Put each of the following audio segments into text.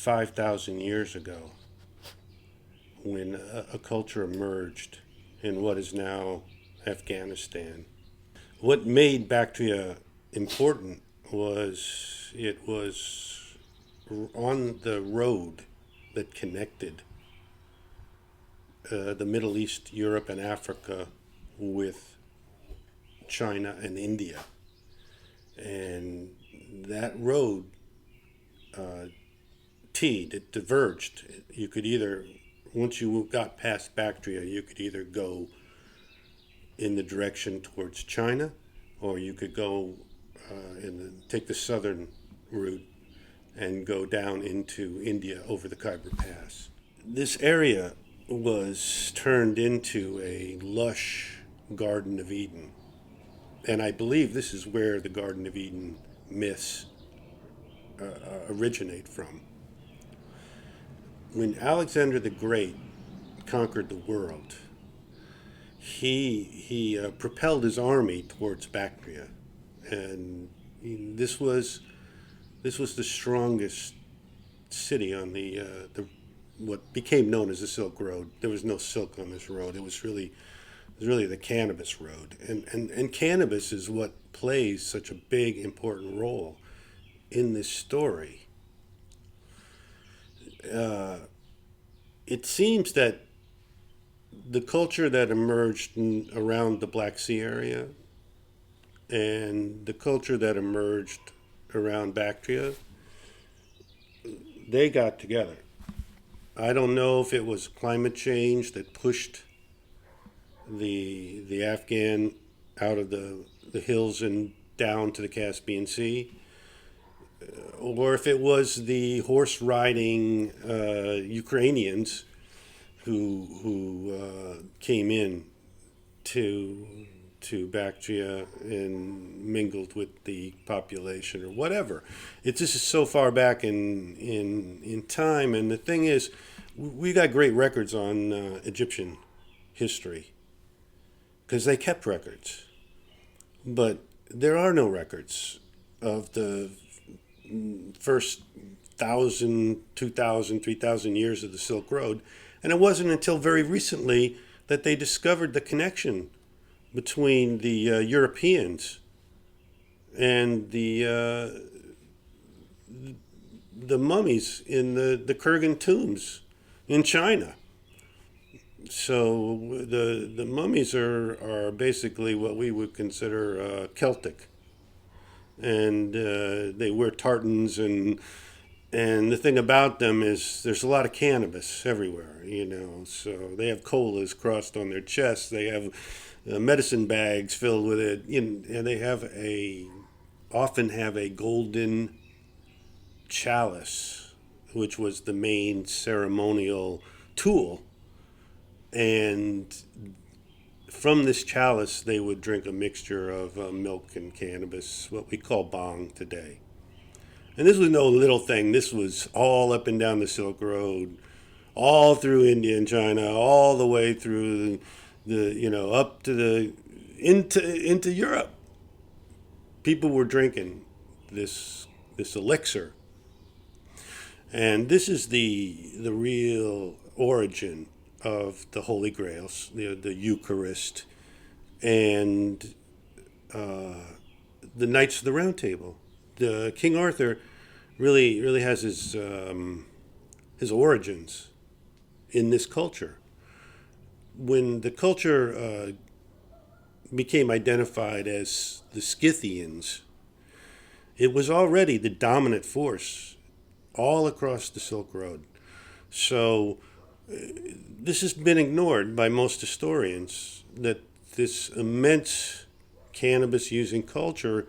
5,000 years ago when a culture emerged in what is now Afghanistan. What made Bactria important was it was on the road that connected the Middle East, Europe, and Africa with China and India. And that road it diverged. You could either, once you got past Bactria, you could either go in the direction towards China, or you could go take the southern route and go down into India over the Khyber Pass. This area was turned into a lush Garden of Eden. And I believe this is where the Garden of Eden myths originate from. When Alexander the Great conquered the world, he propelled his army towards Bactria, and this was the strongest city on the what became known as the Silk Road. There was no silk on this road. It was really the cannabis road, and cannabis is what plays such a big important role in this story. It seems that the culture that emerged around the Black Sea area and the culture that emerged around Bactria, they got together. I don't know if it was climate change that pushed the Afghan out of the hills and down to the Caspian Sea, or if it was the horse riding Ukrainians who came in to Bactria and mingled with the population or whatever. This is so far back in time, and the thing is, we got great records on Egyptian history because they kept records, but there are no records of the first 1,000, 2,000, 3,000 years of the Silk Road. And it wasn't until very recently that they discovered the connection between the Europeans and the mummies in the Kurgan tombs in China. So the mummies are basically what we would consider Celtic, and they wear tartans, and the thing about them is there's a lot of cannabis everywhere, So they have colas crossed on their chests. They have medicine bags filled with it, and they often have a golden chalice, which was the main ceremonial tool. And from this chalice, they would drink a mixture of milk and cannabis, what we call bang today. And this was no little thing. This was all up and down the Silk Road, all through India and China, all the way through up to into Europe. People were drinking this elixir, and this is the real origin of the Holy Grail, the Eucharist, and the Knights of the Round Table. The King Arthur really has his origins in this culture. When the culture became identified as the Scythians, it was already the dominant force all across the Silk Road. So this has been ignored by most historians, that this immense cannabis-using culture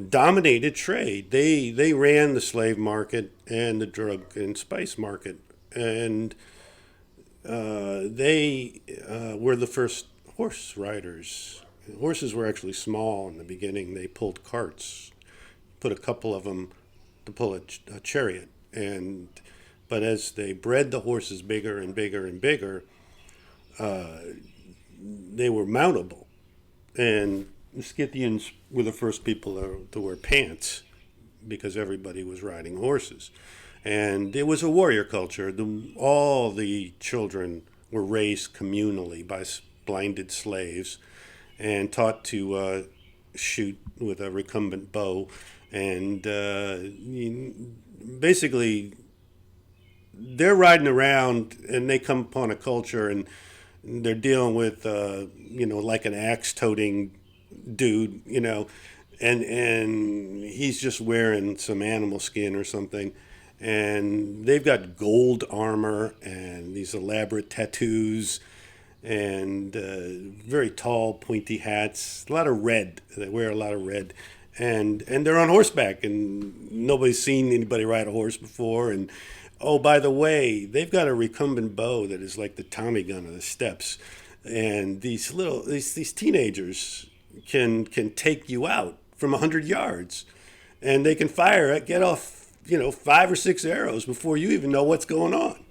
dominated trade. They ran the slave market and the drug and spice market, and they were the first horse riders. Horses were actually small in the beginning. They pulled carts, put a couple of them to pull a chariot, but as they bred the horses bigger and bigger and bigger, they were mountable. And the Scythians were the first people to wear pants because everybody was riding horses. And it was a warrior culture. All the children were raised communally by blinded slaves and taught to shoot with a recumbent bow. And basically, they're riding around and they come upon a culture and they're dealing with, like an axe toting dude, and he's just wearing some animal skin or something. And they've got gold armor and these elaborate tattoos and very tall, pointy hats. A lot of red. They wear a lot of red, and they're on horseback, and nobody's seen anybody ride a horse before. And oh, by the way, they've got a recumbent bow that is like the Tommy gun of the steppes. And these teenagers can take you out from 100 yards, and they can get off 5 or 6 arrows before you even know what's going on.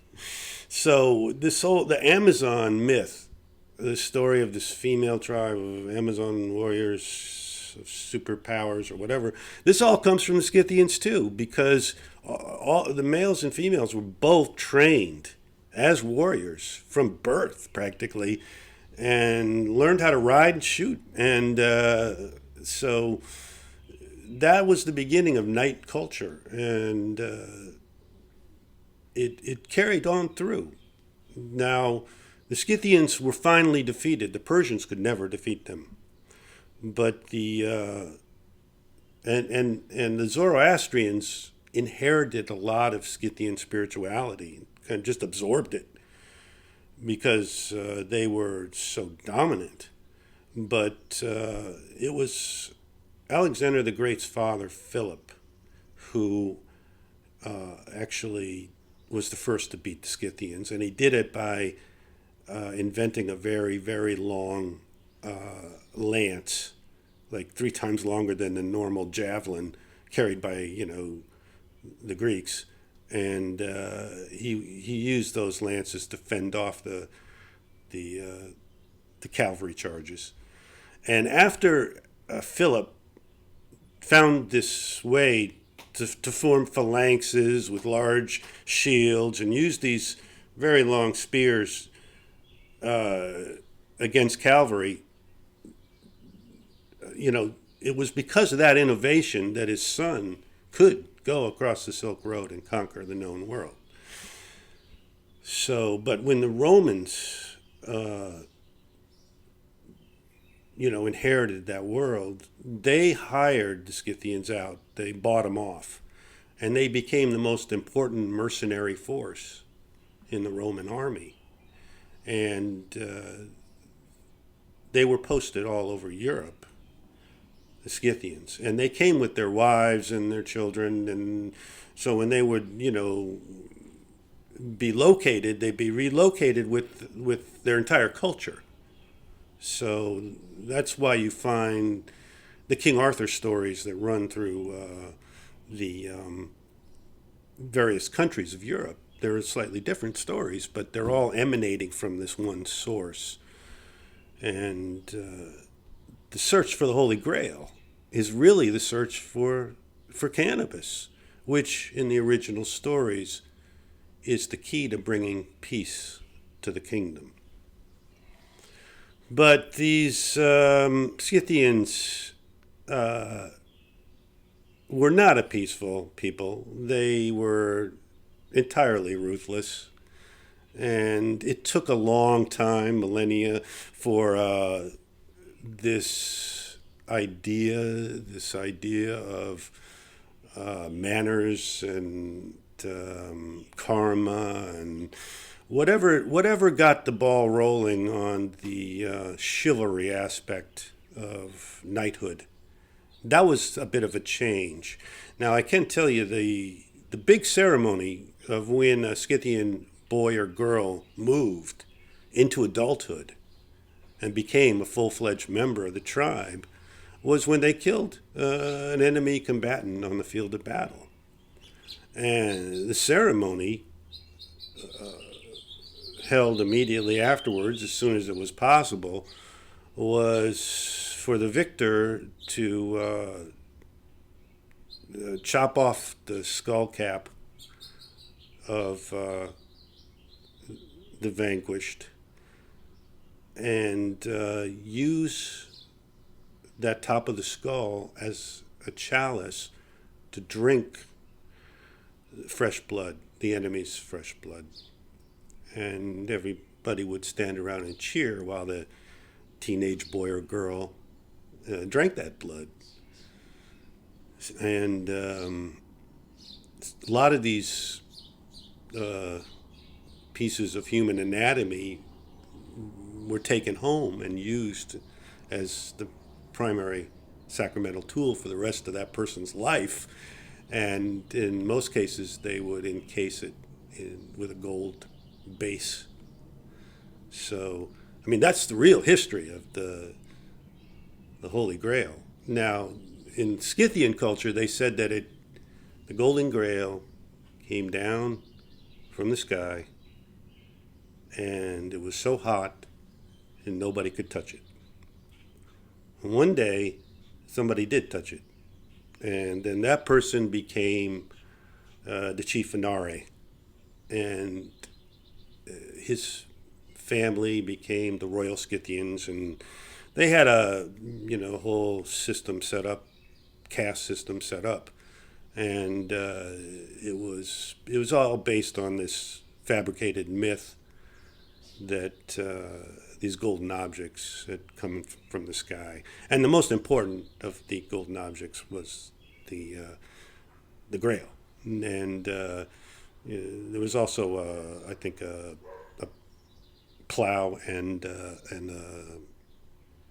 So the Amazon myth, the story of this female tribe of Amazon warriors of superpowers or whatever, this all comes from the Scythians too, because all the males and females were both trained as warriors from birth practically, and learned how to ride and shoot. And so that was the beginning of knight culture, and it carried on through. Now, the Scythians were finally defeated. The Persians could never defeat them, but the Zoroastrians inherited a lot of Scythian spirituality and just absorbed it because they were so dominant. But it was Alexander the Great's father, Philip, who actually was the first to beat the Scythians, and he did it by inventing a very, very long lance, like 3 times longer than the normal javelin carried by the Greeks, and he used those lances to fend off the cavalry charges. And after Philip found this way to form phalanxes with large shields and use these very long spears against cavalry, it was because of that innovation that his son could go across the Silk Road and conquer the known world. So, but when the Romans, inherited that world, they hired the Scythians out. They bought them off. And they became the most important mercenary force in the Roman army. And they were posted all over Europe, the Scythians. And they came with their wives and their children. And so when they would, be located, they'd be relocated with their entire culture. So that's why you find the King Arthur stories that run through the various countries of Europe. They're slightly different stories, but they're all emanating from this one source. And the search for the Holy Grail is really the search for cannabis, which in the original stories is the key to bringing peace to the kingdom. But these Scythians were not a peaceful people. They were entirely ruthless. And it took a long time, millennia, for this idea of manners and karma and whatever got the ball rolling on the chivalry aspect of knighthood. That was a bit of a change. Now, I can tell you the big ceremony of when a Scythian boy or girl moved into adulthood and became a full-fledged member of the tribe was when they killed an enemy combatant on the field of battle. And the ceremony held immediately afterwards, as soon as it was possible, was for the victor to chop off the skull cap of the vanquished and use that top of the skull as a chalice to drink fresh blood, the enemy's fresh blood. And everybody would stand around and cheer while the teenage boy or girl drank that blood. And a lot of these pieces of human anatomy were taken home and used as the primary sacramental tool for the rest of that person's life. And in most cases, they would encase it with a gold base. So, I mean, that's the real history of the Holy Grail. Now, in Scythian culture, they said that the Golden Grail came down from the sky, and it was so hot, and nobody could touch it. And one day, somebody did touch it, and then that person became the chief Inare, and his family became the Royal Scythians, and they had a whole system set up, caste system set up, and it was all based on this fabricated myth that these golden objects had come from the sky, and the most important of the golden objects was the Grail, and there was also I think a plow and a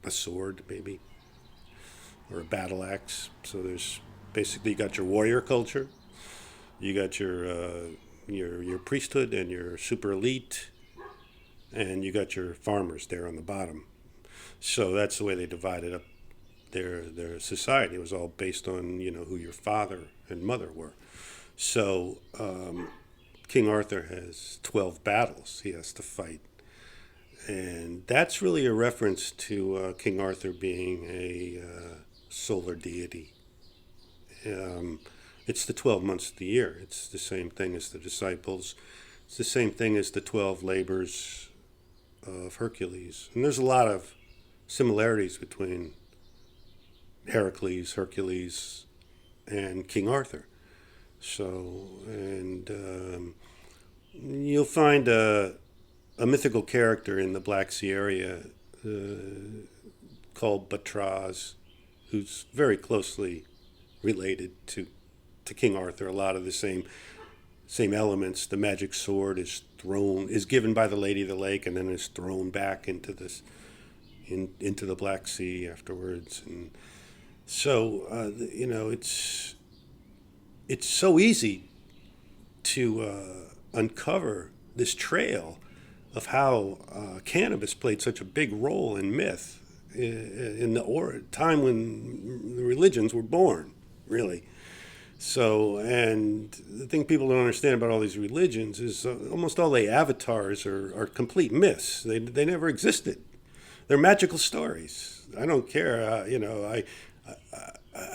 sword maybe, or a battle axe. So there's basically, you got your warrior culture, you got your priesthood and your super elite, and you got your farmers there on the bottom. So that's the way they divided up their society. It was all based on who your father and mother were. So King Arthur has 12 battles he has to fight. And that's really a reference to King Arthur being a solar deity. It's the 12 months of the year. It's the same thing as the disciples. It's the same thing as the 12 labors of Hercules. And there's a lot of similarities between Hercules, and King Arthur. So, and you'll find a mythical character in the Black Sea area called Batraz, who's very closely related to King Arthur. A lot of the same elements. The magic sword is given by the Lady of the Lake, and then is thrown back into into the Black Sea afterwards. And so it's so easy to uncover this trail of how cannabis played such a big role in myth in the time when the religions were born, really. So, and the thing people don't understand about all these religions is almost all the avatars are complete myths. They never existed. They're magical stories. I don't care. I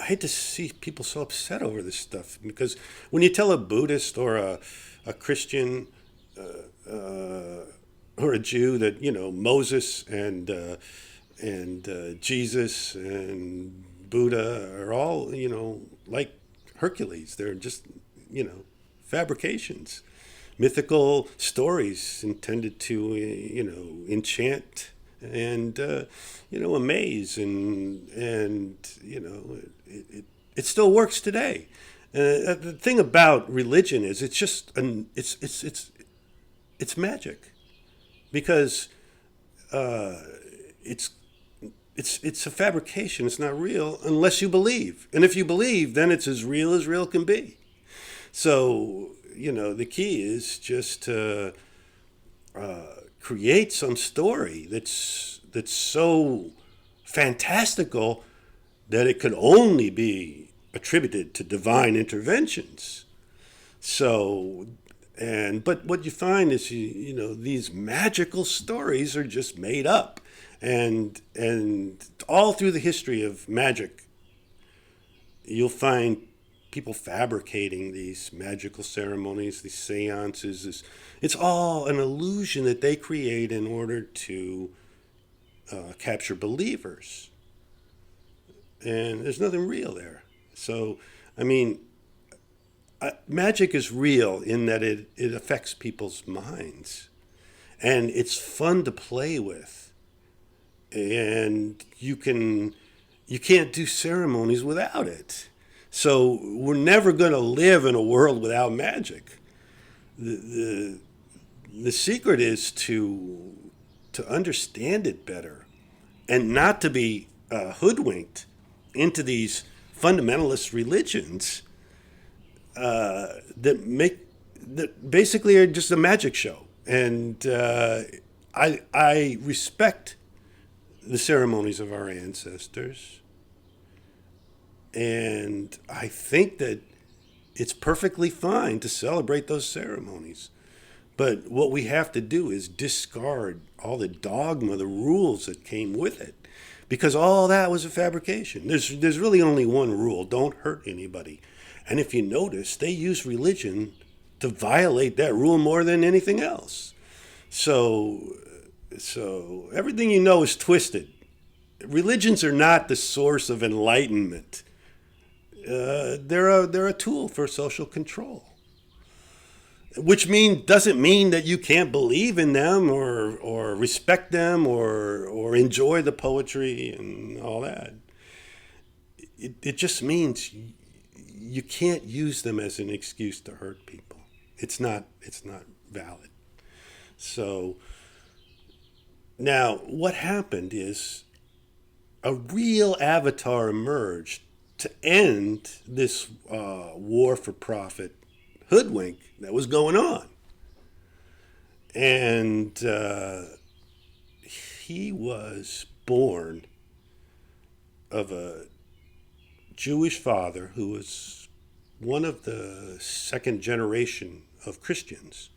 hate to see people so upset over this stuff, because when you tell a Buddhist or a Christian or a Jew that Moses and Jesus and Buddha are all like Hercules, they're just fabrications, mythical stories intended to enchant and amaze, and it still works today. The thing about religion is it's just it's magic, because it's a fabrication. It's not real unless you believe, and if you believe, then it's as real can be. So the key is just to create some story that's so fantastical that it could only be attributed to divine interventions. So, but what you find is these magical stories are just made up, and all through the history of magic, you'll find people fabricating these magical ceremonies, these seances. It's all an illusion that they create in order to capture believers. And there's nothing real there. So, I mean, magic is real in that it affects people's minds. And it's fun to play with. And you can't do ceremonies without it. So we're never going to live in a world without magic. The secret is to understand it better and not to be hoodwinked into these fundamentalist religions that basically are just a magic show. And I respect the ceremonies of our ancestors. And I think that it's perfectly fine to celebrate those ceremonies. But what we have to do is discard all the dogma, the rules that came with it. Because all that was a fabrication. There's really only one rule: don't hurt anybody. And if you notice, they use religion to violate that rule more than anything else. So everything you know is twisted. Religions are not the source of enlightenment. They're a tool for social control. Which doesn't mean that you can't believe in them or respect them or enjoy the poetry and all that. It just means you can't use them as an excuse to hurt people. It's not valid. So now what happened is a real avatar emerged to end this war for profit hoodwink that was going on. And he was born of a Jewish father who was one of the second generation of Christians.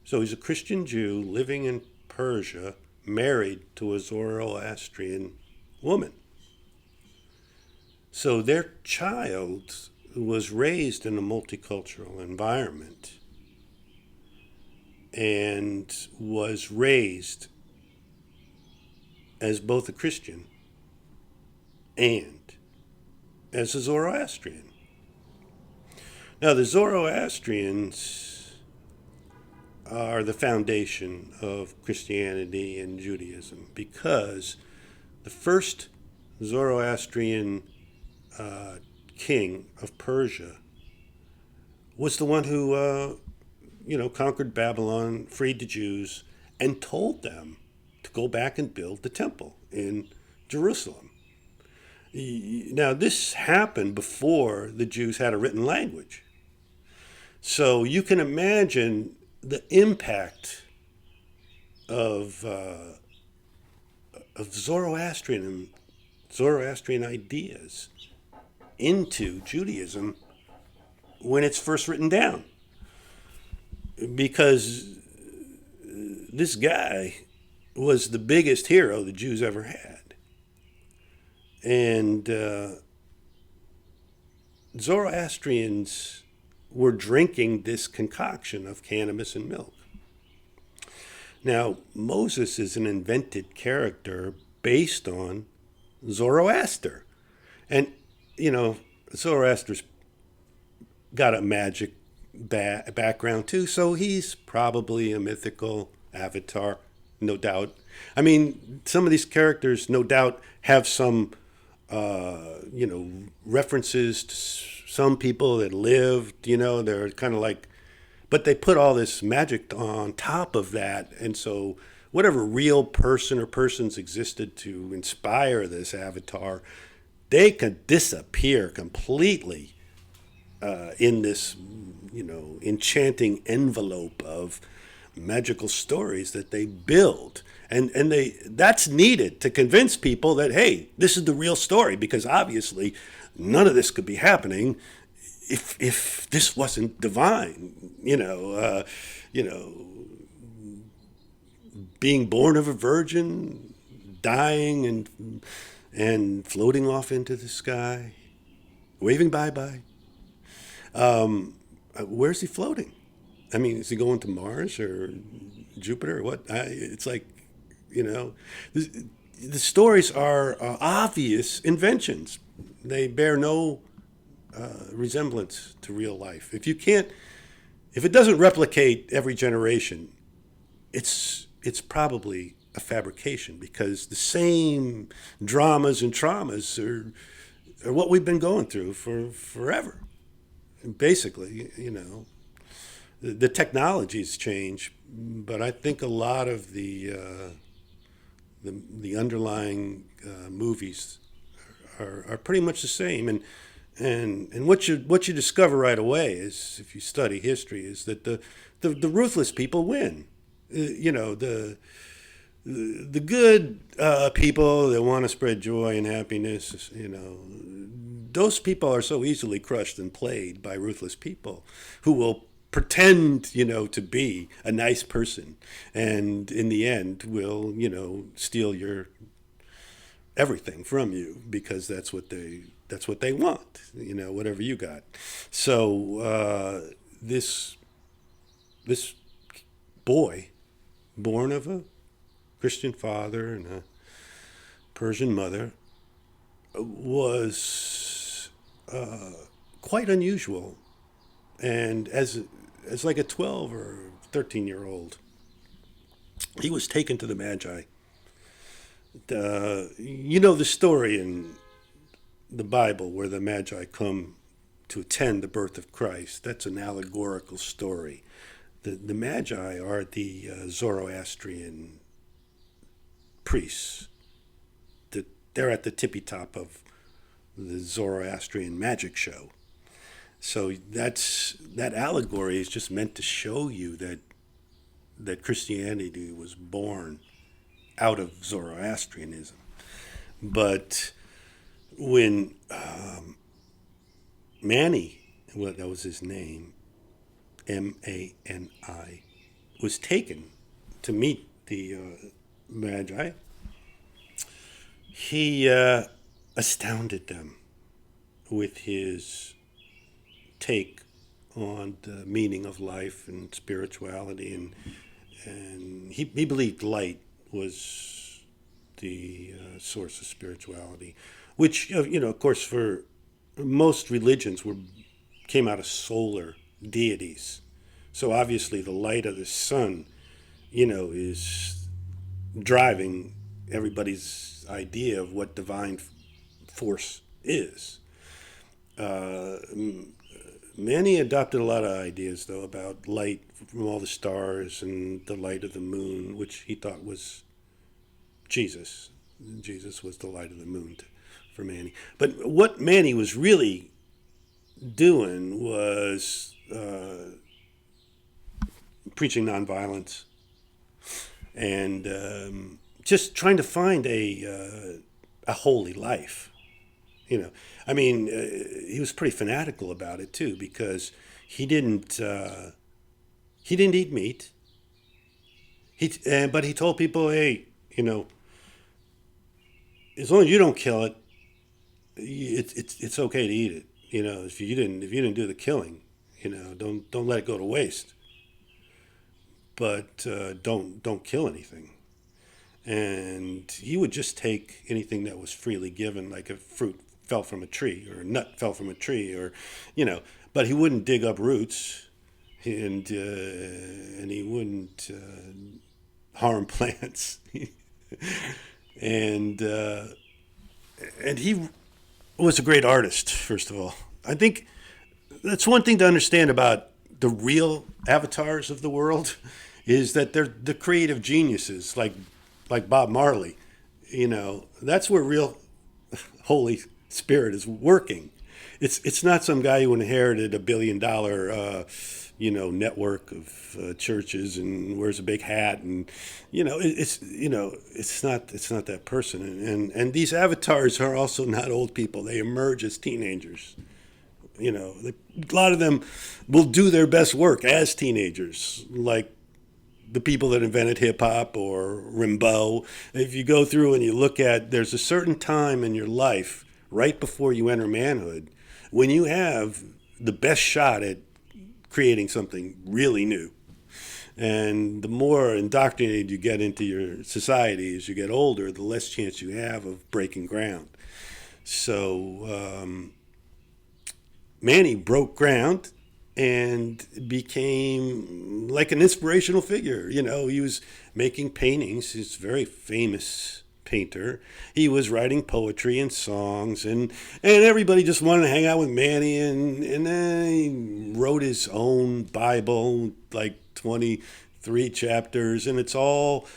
So he's a Christian Jew living in Persia, married to a Zoroastrian woman. So their child was raised in a multicultural environment and was raised as both a Christian and as a Zoroastrian. Now, the Zoroastrians are the foundation of Christianity and Judaism because the first Zoroastrian king of Persia was the one who, conquered Babylon, freed the Jews, and told them to go back and build the temple in Jerusalem. Now, this happened before the Jews had a written language. So you can imagine the impact of Zoroastrian ideas into Judaism when it's first written down. Because this guy was the biggest hero the Jews ever had. And Zoroastrians were drinking this concoction of cannabis and milk. Now, Moses is an invented character based on Zoroaster. And, Zoroaster's got a magic background too, so he's probably a mythical avatar, no doubt. I mean, some of these characters, no doubt, have some, references to some people that lived, they're kind of like, but they put all this magic on top of that. And so whatever real person or persons existed to inspire this avatar, they could disappear completely in this, enchanting envelope of magical stories that they build. And that's needed to convince people that, hey, this is the real story, because obviously none of this could be happening if this wasn't divine, being born of a virgin, dying and floating off into the sky, waving bye-bye. Where's he floating? I mean, is he going to Mars or Jupiter or what? It's like, you know, the stories are obvious inventions. They bear no resemblance to real life. If it doesn't replicate every generation, it's probably a fabrication because the same dramas and traumas are what we've been going through for forever. Basically, the technologies change, but I think a lot of the underlying movies are pretty much the same. And what you discover right away is, if you study history, is that the ruthless people win. The good people that want to spread joy and happiness, those people are so easily crushed and played by ruthless people who will pretend, to be a nice person, and in the end will, steal your everything from you because that's what they want, whatever you got. So this boy, born of a Christian father and a Persian mother, was quite unusual, and as like a 12 or 13-year-old, he was taken to the Magi. The story in the Bible where the Magi come to attend the birth of Christ. That's an allegorical story. The Magi are the Zoroastrian priests. They're at the tippy top of the Zoroastrian magic show. So that allegory is just meant to show you that Christianity was born out of Zoroastrianism. But when Manny, well, that was his name, Mani, was taken to meet the Magi, he astounded them with his take on the meaning of life and spirituality, and he believed light was the source of spirituality, which of course for most religions came out of solar deities. So obviously the light of the sun, is driving everybody's idea of what divine force is. Manny adopted a lot of ideas, though, about light from all the stars and the light of the moon, which he thought was Jesus. Jesus was the light of the moon for Manny. But what Manny was really doing was preaching nonviolence and just trying to find a holy life. He was pretty fanatical about it too, because he didn't eat meat. But he told people, hey, as long as you don't kill it, it's okay to eat it. If you didn't do the killing, don't let it go to waste. But don't kill anything. And he would just take anything that was freely given, like a fruit fell from a tree or a nut fell from a tree, or but he wouldn't dig up roots, and he wouldn't harm plants. and he was a great artist, first of all. I think that's one thing to understand about the real avatars of the world, is that they're the creative geniuses, like Bob Marley. That's where real Holy Spirit is working. It's not some guy who inherited $1 billion network of churches and wears a big hat, and it's not that person. And these avatars are also not old people. They emerge as teenagers. A lot of them will do their best work as teenagers, like the people that invented hip-hop or Rimbaud. If you go through and you look at, there's a certain time in your life right before you enter manhood when you have the best shot at creating something really new. And the more indoctrinated you get into your society as you get older, the less chance you have of breaking ground. So Manny broke ground and became like an inspirational figure. You know, he was making paintings. He's a very famous painter. He was writing poetry and songs, and everybody just wanted to hang out with Manny. And then he wrote his own Bible, like 23 chapters, and it's all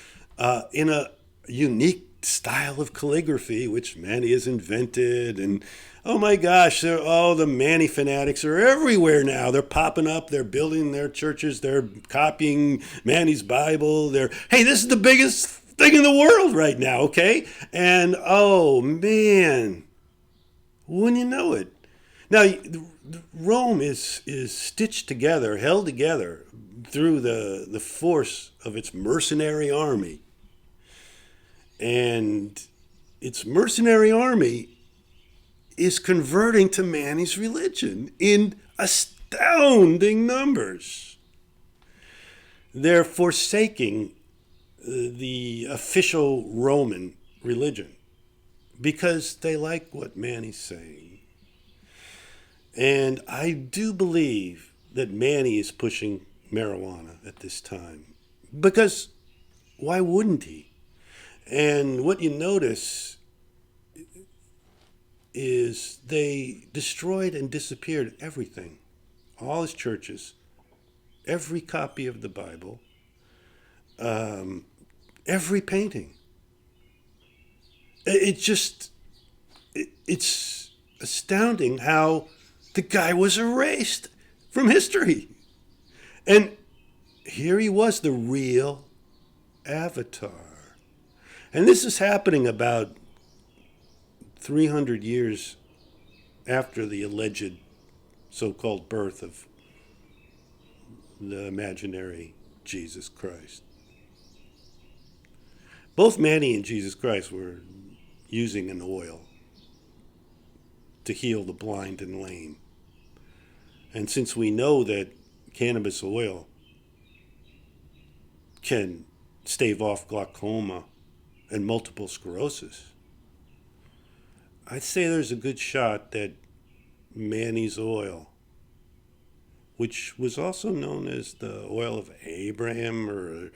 in a unique style of calligraphy, which Manny has invented. And oh my gosh, the Manny fanatics are everywhere now. They're popping up. They're building their churches. They're copying Manny's Bible. Hey, this is the biggest thing in the world right now, okay? And oh man, wouldn't you know it? Now, Rome is stitched together, held together through the force of its mercenary army. And its mercenary army is converting to Manny's religion in astounding numbers. They're forsaking the official Roman religion because they like what Manny's saying. And I do believe that Manny is pushing marijuana at this time, because why wouldn't he? And what you notice is they destroyed and disappeared everything, all his churches, every copy of the Bible, every painting. It's astounding how the guy was erased from history. And here he was, the real Avatar. And this is happening about 300 years after the alleged so-called birth of the imaginary Jesus Christ. Both Manny and Jesus Christ were using an oil to heal the blind and lame. And since we know that cannabis oil can stave off glaucoma and multiple sclerosis, I'd say there's a good shot that Manny's oil, which was also known as the oil of Abraham or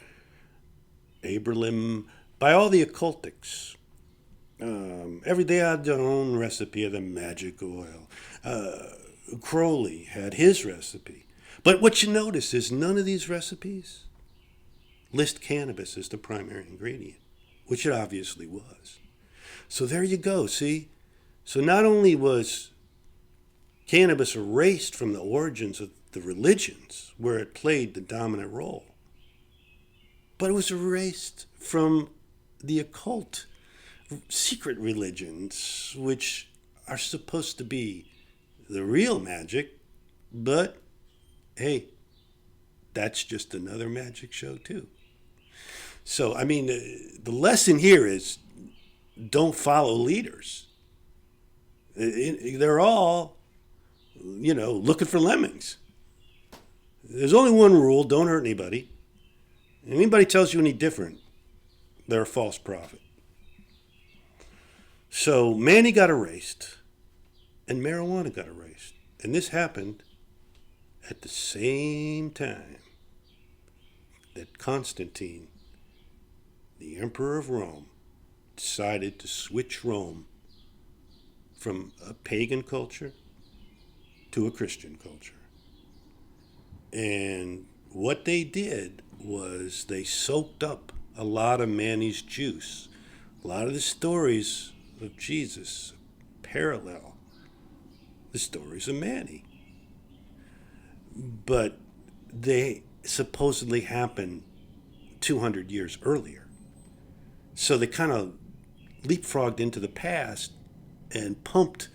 Abralim by all the occultics. They had their own recipe of the magic oil. Crowley had his recipe. But what you notice is none of these recipes list cannabis as the primary ingredient, which it obviously was. So there you go, see? So not only was cannabis erased from the origins of the religions where it played the dominant role, but it was erased from the occult secret religions, which are supposed to be the real magic, but hey, that's just another magic show too. So, I mean, the lesson here is don't follow leaders. They're all, looking for lemmings. There's only one rule: don't hurt anybody. Anybody tells you any different, they're a false prophet. So Manny got erased, and marijuana got erased. And this happened at the same time that Constantine, the Emperor of Rome, decided to switch Rome from a pagan culture to a Christian culture. And what they did was they soaked up a lot of Manny's juice. A lot of the stories of Jesus parallel the stories of Manny. But they supposedly happened 200 years earlier. So they kind of leapfrogged into the past and pumped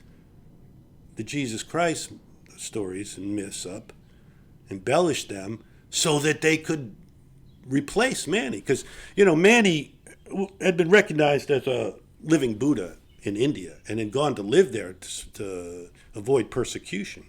the Jesus Christ stories and myths up, embellished them so that they could replace Manny. Because, Manny had been recognized as a living Buddha in India and had gone to live there to avoid persecution.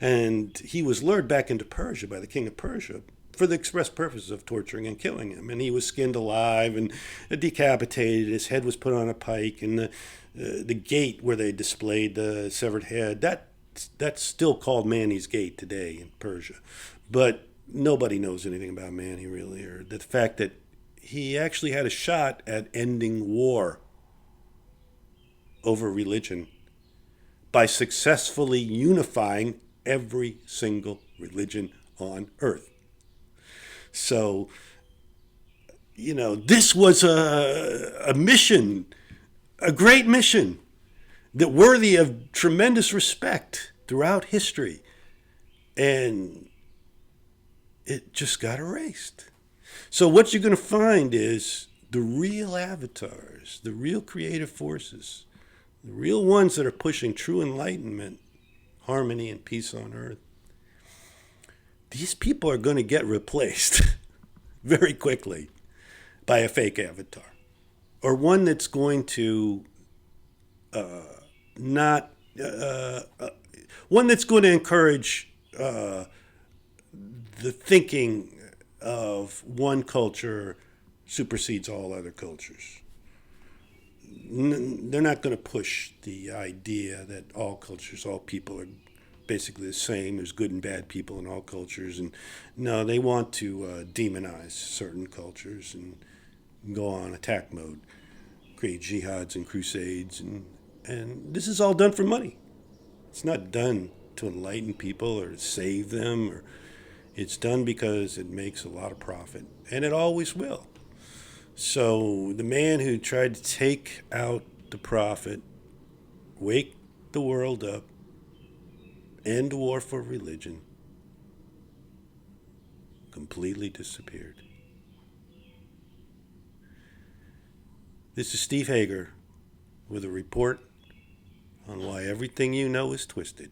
And he was lured back into Persia by the king of Persia for the express purpose of torturing and killing him. And he was skinned alive and decapitated. His head was put on a pike, and the gate where they displayed the severed head, that's still called Mani's Gate today in Persia. But nobody knows anything about Mani, really, or the fact that he actually had a shot at ending war over religion by successfully unifying every single religion on earth. So, this was a mission, a great mission, that worthy of tremendous respect throughout history. And it just got erased. So what you're going to find is the real avatars, the real creative forces, the real ones that are pushing true enlightenment, harmony, and peace on earth. These people are going to get replaced very quickly by a fake avatar, or one that's going to one that's going to encourage the thinking of one culture supersedes all other cultures. They're not going to push the idea that all cultures, all people are basically the same. There's good and bad people in all cultures. And no, they want to demonize certain cultures and go on attack mode, create jihads and crusades. And this is all done for money. It's not done to enlighten people or to save them. It's done because it makes a lot of profit. And it always will. So the man who tried to take out the prophet, wake the world up, end war for religion, completely disappeared. This is Steve Hager with a report on why everything you know is twisted.